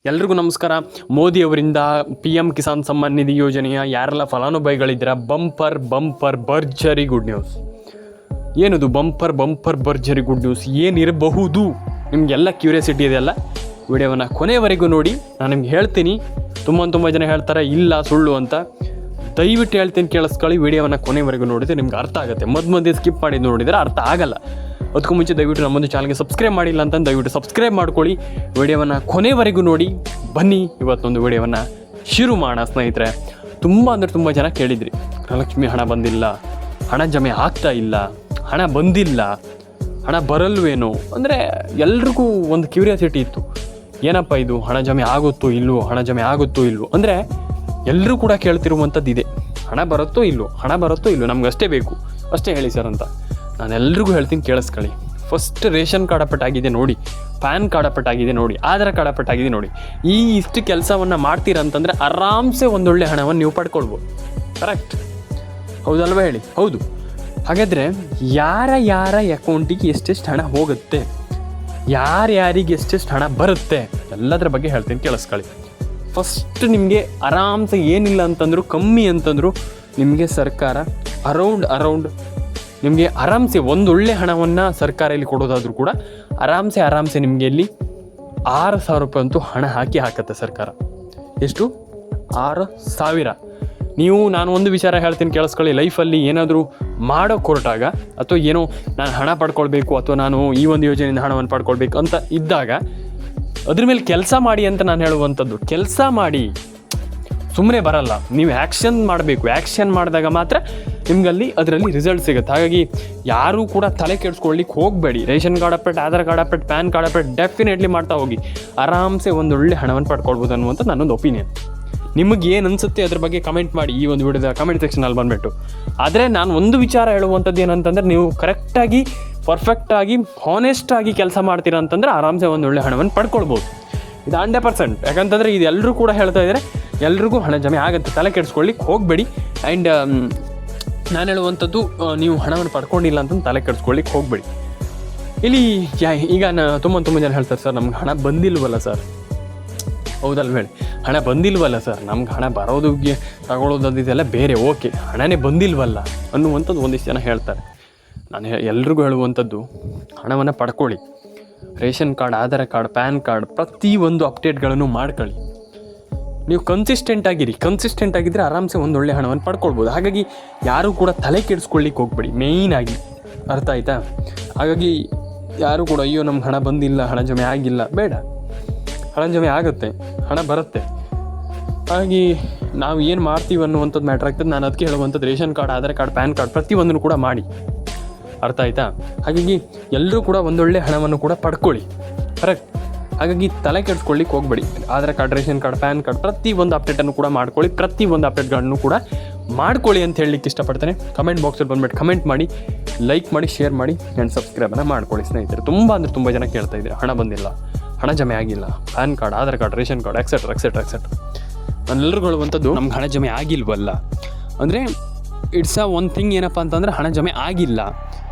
ಎಲ್ರಿಗೂ ನಮಸ್ಕಾರ. ಮೋದಿಯವರಿಂದ PM ಕಿಸಾನ್ ಸಮ್ಮಾನ್ ನಿಧಿ ಯೋಜನೆಯ ಯಾರೆಲ್ಲ ಫಲಾನುಭವಿಗಳಿದ್ದೀರಾ, ಬಂಪರ್ ಭರ್ಜರಿ ಗುಡ್ ನ್ಯೂಸ್. ಏನದು ಬಂಪರ್ ಭರ್ಜರಿ ಗುಡ್ ನ್ಯೂಸ್ ಏನಿರಬಹುದು? ನಿಮಗೆಲ್ಲ ಕ್ಯೂರಿಯಾಸಿಟಿ ಇದೆಯಲ್ಲ, ವಿಡಿಯೋವನ್ನು ಕೊನೆಯವರೆಗೂ ನೋಡಿ. ನಾನು ನಿಮ್ಗೆ ಹೇಳ್ತೀನಿ. ತುಂಬ ಜನ ಹೇಳ್ತಾರೆ ಇಲ್ಲ ಸುಳ್ಳು ಅಂತ. ದಯವಿಟ್ಟು ಹೇಳ್ತೀನಿ, ಕೇಳಿಸ್ಕೊಳ್ಳಿ. ವಿಡಿಯೋವನ್ನು ಕೊನೆಯವರೆಗೂ ನೋಡಿದರೆ ನಿಮ್ಗೆ ಅರ್ಥ ಆಗುತ್ತೆ. ಮಧ್ಯೆ ಸ್ಕಿಪ್ ಮಾಡಿ ನೋಡಿದರೆ ಅರ್ಥ ಆಗಲ್ಲ. ಅದಕ್ಕೂ ಮುಂಚೆ ದಯವಿಟ್ಟು ನಮ್ಮೊಂದು ಚಾನಲ್ಗೆ ಸಬ್ಸ್ಕ್ರೈಬ್ ಮಾಡಿಲ್ಲ ಅಂತ ದಯವಿಟ್ಟು ಸಬ್ಸ್ಕ್ರೈಬ್ ಮಾಡ್ಕೊಳ್ಳಿ. ವಿಡಿಯೋವನ್ನು ಕೊನೆವರೆಗೂ ನೋಡಿ. ಬನ್ನಿ ಇವತ್ತೊಂದು ವಿಡಿಯೋವನ್ನು ಶುರು ಮಾಡೋಣ ಸ್ನೇಹಿತರೆ. ತುಂಬ ಜನ ಕೇಳಿದ್ರಿ, ಗೃಹಲಕ್ಷ್ಮಿ ಹಣ ಬಂದಿಲ್ಲ, ಹಣ ಜಮೆ ಆಗ್ತಾ ಇಲ್ಲ, ಹಣ ಬಂದಿಲ್ಲ, ಹಣ ಬರಲ್ವೇನೋ ಅಂದರೆ ಎಲ್ರಿಗೂ ಒಂದು ಕ್ಯೂರಿಯಾಸಿಟಿ ಇತ್ತು. ಏನಪ್ಪ ಇದು, ಹಣ ಜಮೆ ಆಗುತ್ತೋ ಇಲ್ವೋ, ಹಣ ಜಮೆ ಆಗುತ್ತೋ ಇಲ್ವೋ ಅಂದರೆ ಎಲ್ಲರೂ ಕೂಡ ಕೇಳ್ತಿರುವಂಥದ್ದು ಇದೆ. ಹಣ ಬರುತ್ತೋ ಇಲ್ವೋ, ನಮ್ಗೆ ಅಷ್ಟೇ ಬೇಕು, ಅಷ್ಟೇ ಹೇಳಿ ಸರ್ ಅಂತ. ನಾನು ಎಲ್ರಿಗೂ ಹೇಳ್ತೀನಿ, ಕೇಳಿಸ್ಕೊಳ್ಳಿ. ಫಸ್ಟ್ ರೇಷನ್ ಕಾರ್ಡ್ ಅಪ್ಡೇಟ್ ಆಗಿದೆ ನೋಡಿ, ಪ್ಯಾನ್ ಕಾರ್ಡ್ ಅಪ್ಡೇಟ್ ಆಗಿದೆ ನೋಡಿ, ಆಧಾರ್ ಕಾರ್ಡ್ ಅಪ್ಡೇಟ್ ಆಗಿದೆ ನೋಡಿ. ಇಷ್ಟು ಕೆಲಸವನ್ನು ಮಾಡ್ತೀರಂತಂದರೆ ಆರಾಮ್ಸೆ ಒಂದೊಳ್ಳೆ ಹಣವನ್ನು ನೀವು ಪಡ್ಕೊಳ್ಬೋದು. ಕರೆಕ್ಟ್ ಹೌದಲ್ವ ಹೇಳಿ? ಹೌದು. ಹಾಗಾದರೆ ಯಾರ ಅಕೌಂಟಿಗೆ ಎಷ್ಟೆಷ್ಟು ಹಣ ಹೋಗುತ್ತೆ, ಯಾರಿಗೆ ಎಷ್ಟೆಷ್ಟು ಹಣ ಬರುತ್ತೆ ಎಲ್ಲದರ ಬಗ್ಗೆ ಹೇಳ್ತೀನಿ, ಕೇಳಿಸ್ಕೊಳ್ಳಿ. ಫಸ್ಟ್ ನಿಮಗೆ ಆರಾಮ್ಸೆ ಏನಿಲ್ಲ ಅಂತಂದ್ರು, ಕಮ್ಮಿ ಅಂತಂದರು ನಿಮಗೆ ಸರ್ಕಾರ ಅರೌಂಡ್ ನಿಮಗೆ ಆರಾಮ್ಸೆ ಒಂದೊಳ್ಳೆ ಹಣವನ್ನು ಸರ್ಕಾರ ಇಲ್ಲಿ ಕೊಡೋದಾದರೂ ಕೂಡ ಆರಾಮ್ಸೆ ನಿಮಗೆ ಇಲ್ಲಿ 6,000 ರೂಪಾಯಿ ಅಂತೂ ಹಣ ಹಾಕತ್ತೆ ಸರ್ಕಾರ. ಎಷ್ಟು? 6,000. ನಾನು ಒಂದು ವಿಚಾರ ಹೇಳ್ತೀನಿ, ಕೇಳಿಸ್ಕೊಳ್ಳಿ. ಲೈಫಲ್ಲಿ ಏನಾದರೂ ಮಾಡೋಕ್ಕೆ ಹೊರಟಾಗ ಅಥವಾ ಏನೋ ನಾನು ಹಣ ಪಡ್ಕೊಳ್ಬೇಕು ಅಥವಾ ನಾನು ಈ ಒಂದು ಯೋಜನೆಯಿಂದ ಹಣವನ್ನು ಪಡ್ಕೊಳ್ಬೇಕು ಅಂತ ಇದ್ದಾಗ ಅದ್ರ ಮೇಲೆ ಕೆಲಸ ಮಾಡಿ ಅಂತ ನಾನು ಹೇಳುವಂಥದ್ದು. ಕೆಲಸ ಮಾಡಿ, ಸುಮ್ಮನೆ ಬರಲ್ಲ. ನೀವು ಆ್ಯಕ್ಷನ್ ಮಾಡಬೇಕು. ಆ್ಯಕ್ಷನ್ ಮಾಡಿದಾಗ ಮಾತ್ರ ನಿಮ್ಗಲ್ಲಿ ಅದರಲ್ಲಿ ರಿಸಲ್ಟ್ ಸಿಗುತ್ತೆ. ಹಾಗಾಗಿ ಯಾರೂ ಕೂಡ ತಲೆ ಕೆಡಿಸ್ಕೊಳ್ಳಿಕ್ಕೆ ಹೋಗಬೇಡಿ. Ration card update, Aadhaar card update, PAN card update definitely ಮಾಡ್ತಾ ಹೋಗಿ. ಆರಾಮ್ಸೆ ಒಂದೊಳ್ಳೆ ಹಣವನ್ನು ಪಡ್ಕೊಳ್ಬೋದು ಅನ್ನುವಂಥ ನನ್ನೊಂದು ಒಪಿನಿಯನ್. ನಿಮಗೆ ಏನು ಅನಿಸುತ್ತೆ ಅದ್ರ ಬಗ್ಗೆ ಕಮೆಂಟ್ ಮಾಡಿ ಈ ಒಂದು ವಿಡಿಯೋದ ಕಮೆಂಟ್ ಸೆಕ್ಷನಲ್ಲಿ ಬಂದುಬಿಟ್ಟು. ಆದರೆ ನಾನು ಒಂದು ವಿಚಾರ ಹೇಳುವಂಥದ್ದು ಏನಂತಂದರೆ, ನೀವು ಕರೆಕ್ಟಾಗಿ ಪರ್ಫೆಕ್ಟಾಗಿ ಹಾನೆಸ್ಟಾಗಿ ಕೆಲಸ ಮಾಡ್ತೀರಾ ಅಂತಂದರೆ ಆರಾಮ್ಸೆ ಒಂದೊಳ್ಳೆ ಹಣವನ್ನು ಪಡ್ಕೊಳ್ಬೋದು. ಇದು 100%. ಯಾಕಂತಂದರೆ ಇದು ಎಲ್ಲರೂ ಕೂಡ ಹೇಳ್ತಾ ಇದ್ದಾರೆ, ಎಲ್ರಿಗೂ ಹಣ ಜಮೆ ಆಗುತ್ತೆ, ತಲೆ ಕೆಡಿಸ್ಕೊಳ್ಳಿಕ್ಕೆ ಹೋಗಬೇಡಿ. ಆ್ಯಂಡ್ ನಾನು ಹೇಳುವಂಥದ್ದು, ನೀವು ಹಣವನ್ನು ಪಡ್ಕೊಂಡಿಲ್ಲ ಅಂತಂದು ತಲೆ ಕೆಡಿಸ್ಕೊಳ್ಳಿಕ್ಕೆ ಹೋಗಬೇಡಿ. ಇಲ್ಲಿ ಈಗ ತುಂಬ ಜನ ಹೇಳ್ತಾರೆ, ಸರ್ ನಮ್ಗೆ ಹಣ ಬಂದಿಲ್ವಲ್ಲ ಸರ್. ಹೌದಲ್ವ ಹೇಳಿ? ಹಣ ಬಂದಿಲ್ವಲ್ಲ ಸರ್, ನಮ್ಗೆ ಹಣ ಬರೋದಕ್ಕೆ ತಗೊಳ್ಳೋದಿದೆಲ್ಲ ಬೇರೆ, ಓಕೆ, ಹಣನೇ ಬಂದಿಲ್ವಲ್ಲ ಅನ್ನುವಂಥದ್ದು ಒಂದಿಷ್ಟು ಜನ ಹೇಳ್ತಾರೆ. ನಾನು ಎಲ್ರಿಗೂ ಹೇಳುವಂಥದ್ದು, ಹಣವನ್ನು ಪಡ್ಕೊಳ್ಳಿ. Ration card, Aadhaar card, PAN card ಪ್ರತಿಯೊಂದು ಅಪ್ಡೇಟ್ಗಳನ್ನು ಮಾಡ್ಕೊಳ್ಳಿ. ನೀವು ಕನ್ಸಿಸ್ಟೆಂಟ್ ಆಗಿದ್ದರೆ ಆರಾಮ್ಸೆ ಒಂದೊಳ್ಳೆ ಹಣವನ್ನು ಪಡ್ಕೊಳ್ಬೋದು. ಹಾಗಾಗಿ ಯಾರೂ ಕೂಡ ತಲೆ ಕೆಡಿಸ್ಕೊಳ್ಳಿಕ್ಕೆ ಹೋಗ್ಬೇಡಿ, ಮೇಯ್ನಾಗಿ. ಅರ್ಥ ಆಯಿತಾ? ಹಾಗಾಗಿ ಯಾರೂ ಕೂಡ ಅಯ್ಯೋ ನಮ್ಗೆ ಹಣ ಬಂದಿಲ್ಲ, ಹಣ ಜಮೆ ಆಗಿಲ್ಲ, ಬೇಡ. ಹಣ ಜಮೆ ಆಗುತ್ತೆ, ಹಣ ಬರುತ್ತೆ. ಹಾಗಾಗಿ ನಾವು ಏನು ಮಾಡ್ತೀವಿ ಅನ್ನುವಂಥದ್ದು ಮ್ಯಾಟ್ರ್ ಆಗ್ತದೆ. ನಾನು ಅದಕ್ಕೆ ಹೇಳುವಂಥದ್ದು, ration card, Aadhaar card, PAN card ಪ್ರತಿಯೊಂದನ್ನು ಕೂಡ ಮಾಡಿ. ಅರ್ಥ ಆಯಿತಾ? ಹಾಗಾಗಿ ಎಲ್ಲರೂ ಕೂಡ ಒಂದೊಳ್ಳೆ ಹಣವನ್ನು ಕೂಡ ಪಡ್ಕೊಳ್ಳಿ. ಕರೆಕ್ಟ್. ಹಾಗಾಗಿ ತಲೆ ಕೆಡಿಸ್ಕೊಳ್ಳಿಕ್ಕೆ ಹೋಗಬೇಡಿ. Aadhaar card, ration card, PAN card ಪ್ರತಿಯೊಂದು ಅಪ್ಡೇಟನ್ನು ಕೂಡ ಮಾಡ್ಕೊಳ್ಳಿ. ಪ್ರತಿಯೊಂದು ಅಪ್ಡೇಟ್ಗಳನ್ನು ಕೂಡ ಮಾಡ್ಕೊಳ್ಳಿ ಅಂತ ಹೇಳಲಿಕ್ಕೆ ಇಷ್ಟಪಡ್ತೇನೆ. ಕಮೆಂಟ್ ಬಾಕ್ಸಲ್ಲಿ ಬಂದುಬಿಟ್ಟು ಕಮೆಂಟ್ ಮಾಡಿ, ಲೈಕ್ ಮಾಡಿ, ಶೇರ್ ಮಾಡಿ ಆ್ಯಂಡ್ ಸಬ್ಸ್ಕ್ರೈಬನ್ನು ಮಾಡ್ಕೊಳ್ಳಿ ಸ್ನೇಹಿತರೆ. ತುಂಬ ಜನ ಕೇಳ್ತಾ ಇದ್ದಾರೆ, ಹಣ ಬಂದಿಲ್ಲ, ಹಣ ಜಮೆ ಆಗಿಲ್ಲ, PAN card, Aadhaar card, ration card etcetera. ನಾನೆಲ್ಲರಿಗೂ ಹೇಳುವಂಥದ್ದು, ನಮ್ಗೆ ಹಣ ಜಮೆ ಆಗಿಲ್ವಲ್ಲ ಅಂದರೆ ಇಟ್ಸ್ ಒನ್ ಥಿಂಗ್. ಏನಪ್ಪ ಅಂತಂದರೆ ಹಣ ಜಮೆ ಆಗಿಲ್ಲ,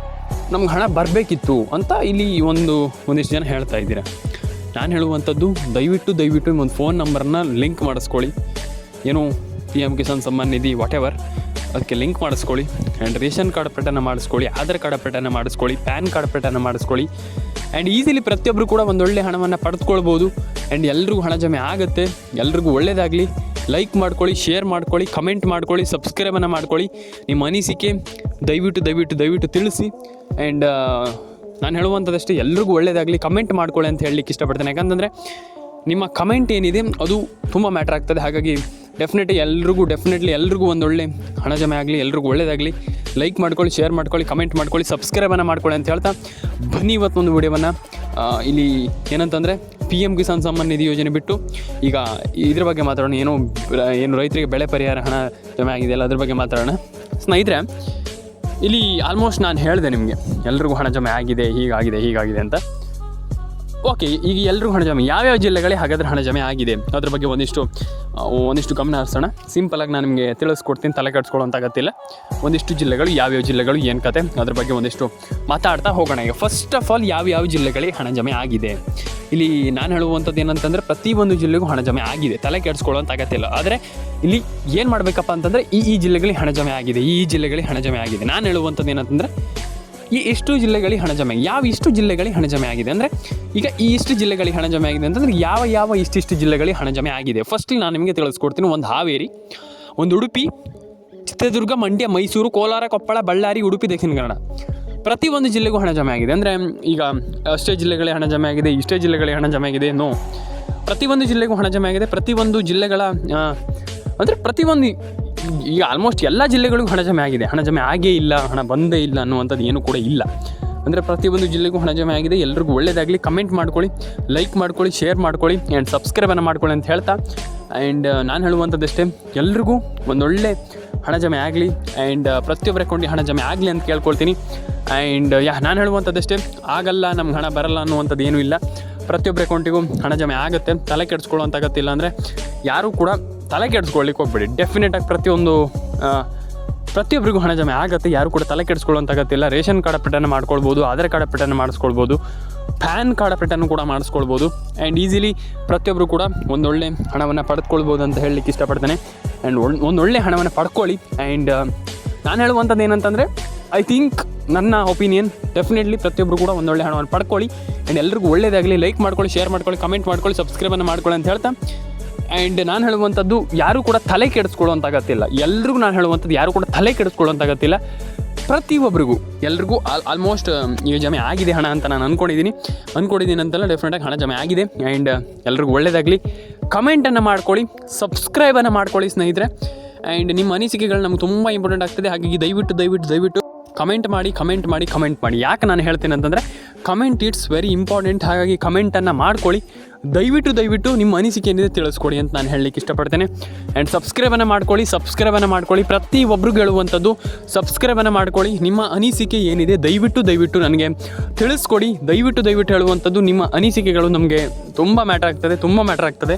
ನಮ್ಗೆ ಹಣ ಬರಬೇಕಿತ್ತು ಅಂತ ಇಲ್ಲಿ ಒಂದಿಷ್ಟು ಜನ ಹೇಳ್ತಾ ಇದ್ದೀರಾ. ನಾನು ಹೇಳುವಂಥದ್ದು, ದಯವಿಟ್ಟು ಒಂದು ಫೋನ್ ನಂಬರ್ನ ಲಿಂಕ್ ಮಾಡಿಸ್ಕೊಳ್ಳಿ. ಏನು PM ಕಿಸಾನ್ ಸಮ್ಮಾನ್ ನಿಧಿ ವಾಟೆವರ್, ಅದಕ್ಕೆ ಲಿಂಕ್ ಮಾಡಿಸ್ಕೊಳ್ಳಿ. ಆ್ಯಂಡ್ ರೇಷನ್ ಕಾರ್ಡ್ ಅಪ್ಡೇಟನ್ನು ಮಾಡಿಸ್ಕೊಳ್ಳಿ, ಆಧಾರ್ ಕಾರ್ಡ್ ಅಪ್ಡೇಟನ್ನು ಮಾಡಿಸ್ಕೊಳ್ಳಿ, ಪ್ಯಾನ್ ಕಾರ್ಡ್ ಅಪ್ಡೇಟನ್ನು ಮಾಡಿಸ್ಕೊಳ್ಳಿ. ಆ್ಯಂಡ್ ಈಸಿಲಿ ಪ್ರತಿಯೊಬ್ಬರು ಕೂಡ ಒಂದೊಳ್ಳೆ ಹಣವನ್ನು ಪಡೆದುಕೊಳ್ಬೋದು. ಆ್ಯಂಡ್ ಎಲ್ರಿಗೂ ಹಣ ಜಮೆ ಆಗುತ್ತೆ. ಎಲ್ರಿಗೂ ಒಳ್ಳೆಯದಾಗಲಿ. ಲೈಕ್ ಮಾಡ್ಕೊಳ್ಳಿ, ಶೇರ್ ಮಾಡ್ಕೊಳ್ಳಿ, ಕಮೆಂಟ್ ಮಾಡ್ಕೊಳ್ಳಿ, ಸಬ್ಸ್ಕ್ರೈಬನ್ನು ಮಾಡ್ಕೊಳ್ಳಿ. ನಿಮ್ಮ ಅನಿಸಿಕೆ ದಯವಿಟ್ಟು ತಿಳಿಸಿ. ಆ್ಯಂಡ್ ನಾನು ಹೇಳುವಂಥದ್ದಷ್ಟೇ, ಎಲ್ರಿಗೂ ಒಳ್ಳೆಯದಾಗಲಿ. ಕಮೆಂಟ್ ಮಾಡ್ಕೊಳ್ಳಿ ಅಂತ ಹೇಳಲಿಕ್ಕೆ ಇಷ್ಟಪಡ್ತೇನೆ. ಯಾಕಂತಂದರೆ ನಿಮ್ಮ ಕಮೆಂಟ್ ಏನಿದೆ ಅದು ತುಂಬ ಮ್ಯಾಟ್ರ್ ಆಗ್ತದೆ. ಹಾಗಾಗಿ ಡೆಫಿನೆಟ್ಲಿ ಎಲ್ರಿಗೂ ಒಂದೊಳ್ಳೆ ಹಣ ಜಮೆ ಆಗಲಿ, ಎಲ್ರಿಗೂ ಒಳ್ಳೆಯದಾಗಲಿ. ಲೈಕ್ ಮಾಡ್ಕೊಳ್ಳಿ, ಶೇರ್ ಮಾಡ್ಕೊಳ್ಳಿ, ಕಮೆಂಟ್ ಮಾಡ್ಕೊಳ್ಳಿ, ಸಬ್ಸ್ಕ್ರೈಬನ್ನು ಮಾಡ್ಕೊಳ್ಳಿ ಅಂತ ಹೇಳ್ತಾ ಬನ್ನಿ ಇವತ್ತೊಂದು ವಿಡಿಯೋವನ್ನು ಇಲ್ಲಿ ಏನಂತಂದರೆ PM ಕಿಸಾನ್ ಸಮ್ಮಾನ್ ನಿಧಿ ಯೋಜನೆ ಬಿಟ್ಟು ಈಗ ಇದ್ರ ಬಗ್ಗೆ ಮಾತಾಡೋಣ. ಏನು ರೈತರಿಗೆ ಬೆಳೆ ಪರಿಹಾರ ಹಣ ಜಮೆ ಆಗಿದೆಯಲ್ಲ, ಅದ್ರ ಬಗ್ಗೆ ಮಾತಾಡೋಣ ಸ್ನೇಹಿತರೆ. ಇಲ್ಲಿ ಆಲ್ಮೋಸ್ಟ್ ನಾನು ಹೇಳಿದೆ ನಿಮಗೆ, ಎಲ್ರಿಗೂ ಹಣ ಜಮೆ ಆಗಿದೆ, ಹೀಗಾಗಿದೆ ಅಂತ. ಓಕೆ, ಈಗ ಎಲ್ಲರೂ ಹಣ ಜಮೆ ಯಾವ್ಯಾವ ಜಿಲ್ಲೆಗಳಿಗೆ ಹಾಗಾದರೆ ಹಣ ಜಮೆ ಆಗಿದೆ ಅದ್ರ ಬಗ್ಗೆ ಒಂದಿಷ್ಟು ಗಮನ ಹರಿಸೋಣ. ಸಿಂಪಲಾಗಿ ನಾನು ನಿಮಗೆ ತಿಳಿಸ್ಕೊಡ್ತೀನಿ, ತಲೆ ಕೆಡಿಸ್ಕೊಳ್ಳೋಂಥ ಅಗತ್ಯ ಇಲ್ಲ. ಒಂದಿಷ್ಟು ಜಿಲ್ಲೆಗಳು ಯಾವ್ಯಾವ ಜಿಲ್ಲೆಗಳು ಏನು ಕತೆ ಅದ್ರ ಬಗ್ಗೆ ಒಂದಿಷ್ಟು ಮಾತಾಡ್ತಾ ಹೋಗೋಣ. ಈಗ ಫಸ್ಟ್ ಆಫ್ ಆಲ್ ಯಾವ್ಯಾವ ಜಿಲ್ಲೆಗಳಿಗೆ ಹಣ ಜಮೆ ಆಗಿದೆ. ಇಲ್ಲಿ ನಾನು ಹೇಳುವಂಥದ್ದು ಏನಂತಂದರೆ ಪ್ರತಿಯೊಂದು ಜಿಲ್ಲೆಗೂ ಹಣ ಜಮೆ ಆಗಿದೆ, ತಲೆ ಕೆಡಿಸ್ಕೊಳ್ಳೋಂಥ ಅಗತ್ಯ ಇಲ್ಲ. ಆದರೆ ಇಲ್ಲಿ ಏನು ಮಾಡಬೇಕಪ್ಪ ಅಂತಂದರೆ ಈ ಜಿಲ್ಲೆಗಳಿಗೆ ಹಣ ಜಮೆ ಆಗಿದೆ, ಈ ಜಿಲ್ಲೆಗಳಿಗೆ ಹಣ ಜಮೆ ಆಗಿದೆ. ನಾನು ಹೇಳುವಂಥದ್ದು ಏನಂತಂದರೆ ಇಷ್ಟು ಜಿಲ್ಲೆಗಳಿಗೆ ಹಣ ಜಮೆ, ಇಷ್ಟು ಜಿಲ್ಲೆಗಳಿಗೆ ಹಣ ಜಮೆ ಆಗಿದೆ ಅಂದರೆ ಈಗ ಇಷ್ಟು ಜಿಲ್ಲೆಗಳಿಗೆ ಹಣ ಜಮೆ ಆಗಿದೆ ಅಂತಂದರೆ ಯಾವ ಇಷ್ಟಿಷ್ಟು ಜಿಲ್ಲೆಗಳಿಗೆ ಹಣ ಜಮೆ ಆಗಿದೆ. ಫಸ್ಟ್ಲಿ ನಾನು ನಿಮಗೆ ತಿಳಿಸ್ಕೊಡ್ತೀನಿ. ಒಂದು ಹಾವೇರಿ, ಒಂದು ಉಡುಪಿ, ಚಿತ್ರದುರ್ಗ, ಮಂಡ್ಯ, ಮೈಸೂರು, ಕೋಲಾರ, ಕೊಪ್ಪಳ, ಬಳ್ಳಾರಿ, ಉಡುಪಿ, ದಕ್ಷಿಣ ಕನ್ನಡ, ಪ್ರತಿಯೊಂದು ಜಿಲ್ಲೆಗೂ ಹಣ ಜಮೆ ಆಗಿದೆ. ಅಂದರೆ ಈಗ ಅಷ್ಟೇ ಜಿಲ್ಲೆಗಳಿಗೆ ಹಣ ಜಮೆ ಆಗಿದೆ, ಇಷ್ಟೇ ಜಿಲ್ಲೆಗಳಿಗೆ ಹಣ ಜಮೆ ಆಗಿದೆ, ನೋ, ಪ್ರತಿಯೊಂದು ಜಿಲ್ಲೆಗೂ ಹಣ ಜಮೆ ಆಗಿದೆ. ಪ್ರತಿಯೊಂದು ಜಿಲ್ಲೆಗಳ ಅಂದರೆ ಪ್ರತಿಯೊಂದು ಈಗ ಆಲ್ಮೋಸ್ಟ್ ಎಲ್ಲ ಜಿಲ್ಲೆಗಳಿಗೂ ಹಣ ಜಮೆ ಆಗಿದೆ. ಹಣ ಜಮೆ ಆಗೇ ಇಲ್ಲ, ಹಣ ಬಂದೇ ಇಲ್ಲ ಅನ್ನುವಂಥದ್ದು ಏನೂ ಕೂಡ ಇಲ್ಲ. ಅಂದರೆ ಪ್ರತಿಯೊಂದು ಜಿಲ್ಲೆಗೂ ಹಣ ಜಮೆ ಆಗಿದೆ. ಎಲ್ರಿಗೂ ಒಳ್ಳೆಯದಾಗಲಿ. ಕಮೆಂಟ್ ಮಾಡ್ಕೊಳ್ಳಿ, ಲೈಕ್ ಮಾಡ್ಕೊಳ್ಳಿ, ಶೇರ್ ಮಾಡ್ಕೊಳ್ಳಿ ಆ್ಯಂಡ್ ಸಬ್ಸ್ಕ್ರೈಬನ್ನು ಮಾಡ್ಕೊಳ್ಳಿ ಅಂತ ಹೇಳ್ತಾ, ಆ್ಯಂಡ್ ನಾನು ಹೇಳುವಂಥದ್ದಷ್ಟೇ, ಎಲ್ರಿಗೂ ಒಂದೊಳ್ಳೆ ಹಣ ಜಮೆ ಆಗಲಿ ಆ್ಯಂಡ್ ಪ್ರತಿಯೊಬ್ಬರ ಅಕೌಂಟಿಗೆ ಹಣ ಜಮೆ ಆಗಲಿ ಅಂತ ಕೇಳ್ಕೊಳ್ತೀನಿ. ಆ್ಯಂಡ್ ನಾನು ಹೇಳುವಂಥದ್ದಷ್ಟೇ, ಆಗಲ್ಲ ನಮ್ಗೆ ಹಣ ಬರಲ್ಲ ಅನ್ನುವಂಥದ್ದು ಏನೂ ಇಲ್ಲ. ಪ್ರತಿಯೊಬ್ಬರ ಅಕೌಂಟಿಗೂ ಹಣ ಜಮೆ ಆಗುತ್ತೆ, ತಲೆ ಕೆಡಿಸ್ಕೊಳ್ಳೋಂಥ ಅಗತ್ಯ ಇಲ್ಲ. ಅಂದರೆ ಯಾರೂ ಕೂಡ ತಲೆ ಕೆಡಿಸ್ಕೊಳ್ಳಿಕ್ಕೆ ಹೋಗ್ಬೇಡಿ. ಡೆಫಿನೆಟಾಗಿ ಪ್ರತಿಯೊಬ್ಬರಿಗೂ ಹಣ ಜಮೆ ಆಗುತ್ತೆ, ಯಾರು ಕೂಡ ತಲೆ ಕೆಡಿಸ್ಕೊಳ್ಳೋಂಥ ಅಗತ್ಯ ಇಲ್ಲ. ರೇಷನ್ ಕಾರ್ಡ್ ಅಪ್ಡೇಟನ್ನು ಮಾಡ್ಕೊಳ್ಬೋದು, ಆಧಾರ್ ಕಾರ್ಡ್ ಅಪ್ಡೇಟನ್ನು ಮಾಡಿಸ್ಕೊಳ್ಬೋದು, ಪ್ಯಾನ್ ಕಾರ್ಡ್ ಅಪ್ಡೇಟನ್ನು ಕೂಡ ಮಾಡಿಸ್ಕೊಳ್ಬೋದು. ಆ್ಯಂಡ್ ಈಸಿಲಿ ಪ್ರತಿಯೊಬ್ಬರು ಕೂಡ ಒಂದೊಳ್ಳೆ ಹಣವನ್ನು ಪಡೆದುಕೊಳ್ಬೋದು ಅಂತ ಹೇಳಲಿಕ್ಕೆ ಇಷ್ಟಪಡ್ತೇನೆ. ಆ್ಯಂಡ್ ಒಂದೊಳ್ಳೆ ಹಣವನ್ನು ಪಡ್ಕೊಳ್ಳಿ. ಆ್ಯಂಡ್ ನಾನು ಹೇಳುವಂಥದ್ದು ಏನಂತಂದರೆ, ಐ ಥಿಂಕ್ ನನ್ನ ಒಪಿನಿಯನ್, ಡೆಫಿನೆಟ್ಲಿ ಪ್ರತಿಯೊಬ್ಬರು ಕೂಡ ಒಂದೊಳ್ಳೆ ಹಣವನ್ನು ಪಡ್ಕೊಳ್ಳಿ. ಆ್ಯಂಡ್ ಎಲ್ರಿಗೂ ಒಳ್ಳೆಯದಾಗಲಿ. ಲೈಕ್ ಮಾಡ್ಕೊಳ್ಳಿ, ಶೇರ್ ಮಾಡ್ಕೊಳ್ಳಿ, ಕಮೆಂಟ್ ಮಾಡ್ಕೊಳ್ಳಿ, ಸಬ್ಸ್ಕ್ರೈಬನ್ನು ಮಾಡ್ಕೊಳ್ಳಿ ಅಂತ ಹೇಳ್ತಾ, ಆ್ಯಂಡ್ ನಾನು ಹೇಳುವಂಥದ್ದು ಯಾರೂ ಕೂಡ ತಲೆ ಕೆಡಿಸ್ಕೊಳ್ಳೋಂಥ ಅಗತ್ಯ ಇಲ್ಲ. ಎಲ್ರಿಗೂ ನಾನು ಹೇಳುವಂಥದ್ದು ಯಾರೂ ಕೂಡ ತಲೆ ಕೆಡಿಸ್ಕೊಳ್ಳೋಂಥ ಅಗತ್ಯ ಇಲ್ಲ. ಪ್ರತಿಯೊಬ್ಬರಿಗೂ ಎಲ್ರಿಗೂ ಆಲ್ಮೋಸ್ಟ್ ಈಗ ಜಮೆ ಆಗಿದೆ ಹಣ ಅಂತ ನಾನು ಅಂದ್ಕೊಂಡಿದ್ದೀನಿ ಅಂತಲ್ಲ, ಡೆಫಿನೆಟಾಗಿ ಹಣ ಜಮೆ ಆಗಿದೆ. ಆ್ಯಂಡ್ ಎಲ್ರಿಗೂ ಒಳ್ಳೆಯದಾಗಲಿ. ಕಮೆಂಟನ್ನು ಮಾಡ್ಕೊಳ್ಳಿ, ಸಬ್ಸ್ಕ್ರೈಬನ್ನು ಮಾಡ್ಕೊಳ್ಳಿ ಸ್ನೇಹಿತರೆ. ಆ್ಯಂಡ್ ನಿಮ್ಮ ಅನಿಸಿಕೆಗಳು ನಮ್ಗೆ ತುಂಬ ಇಂಪಾರ್ಟೆಂಟ್ ಆಗ್ತದೆ. ಹಾಗಾಗಿ ದಯವಿಟ್ಟು ಕಮೆಂಟ್ ಮಾಡಿ. ಯಾಕೆ ನಾನು ಹೇಳ್ತೇನೆ ಅಂತಂದರೆ, ಕಮೆಂಟ್ ಇಟ್ಸ್ ವೆರಿ ಇಂಪಾರ್ಟೆಂಟ್. ಹಾಗಾಗಿ ಕಮೆಂಟನ್ನು ಮಾಡ್ಕೊಳ್ಳಿ. ದಯವಿಟ್ಟು ನಿಮ್ಮ ಅನಿಸಿಕೆ ಏನಿದೆ ತಿಳಿಸ್ಕೊಡಿ ಅಂತ ನಾನು ಹೇಳಲಿಕ್ಕೆ ಇಷ್ಟಪಡ್ತೇನೆ. ಆ್ಯಂಡ್ ಸಬ್ಸ್ಕ್ರೈಬನ್ನು ಮಾಡ್ಕೊಳ್ಳಿ. ಪ್ರತಿಯೊಬ್ಬರಿಗೂ ಹೇಳುವಂಥದ್ದು, ಸಬ್ಸ್ಕ್ರೈಬನ್ನು ಮಾಡ್ಕೊಳ್ಳಿ. ನಿಮ್ಮ ಅನಿಸಿಕೆ ಏನಿದೆ ದಯವಿಟ್ಟು ನನಗೆ ತಿಳಿಸ್ಕೊಡಿ. ದಯವಿಟ್ಟು ಹೇಳುವಂಥದ್ದು, ನಿಮ್ಮ ಅನಿಸಿಕೆಗಳು ನಮಗೆ ತುಂಬ ಮ್ಯಾಟರ್ ಆಗ್ತದೆ.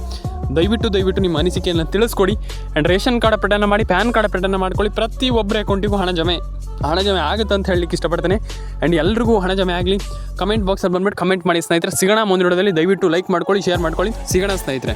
ದಯವಿಟ್ಟು ನಿಮ್ಮ ಅನಿಸಿಕೆಯನ್ನು ತಿಳಿಸ್ಕೊಡಿ. ಆ್ಯಂಡ್ ರೇಷನ್ ಕಾರ್ಡ್ ಅಪ್ಡೇಟನ್ನು ಮಾಡಿ, ಪ್ಯಾನ್ ಕಾರ್ಡ್ ಅಪ್ಡೇಟನ್ನು ಮಾಡ್ಕೊಳ್ಳಿ. ಪ್ರತಿಯೊಬ್ಬರ ಅಕೌಂಟಿಗೂ ಹಣ ಜಮೆ ಆಗುತ್ತೆ ಅಂತ ಹೇಳಲಿಕ್ಕೆ ಇಷ್ಟಪಡ್ತೇನೆ. ಆ್ಯಂಡ್ ಎಲ್ರಿಗೂ ಹಣ ಜಮೆ ಆಗಲಿ. ಕಮೆಂಟ್ ಬಾಕ್ಸಲ್ಲಿ ಬಂದುಬಿಟ್ಟು ಕಮೆಂಟ್ ಮಾಡಿ ಸ್ನೇಹಿತರೆ. ಸಿಗೋಣ ಮುಂದಿನ ವಿಡಿಯೋದಲ್ಲಿ. ದಯವಿಟ್ಟು ಲೈಕ್ ಮಾಡ್ಕೊಳ್ಳಿ, ಶೇರ್ ಮಾಡ್ಕೊಳ್ಳಿ. ಸಿಗೋಣ ಸ್ನೇಹಿತರೆ.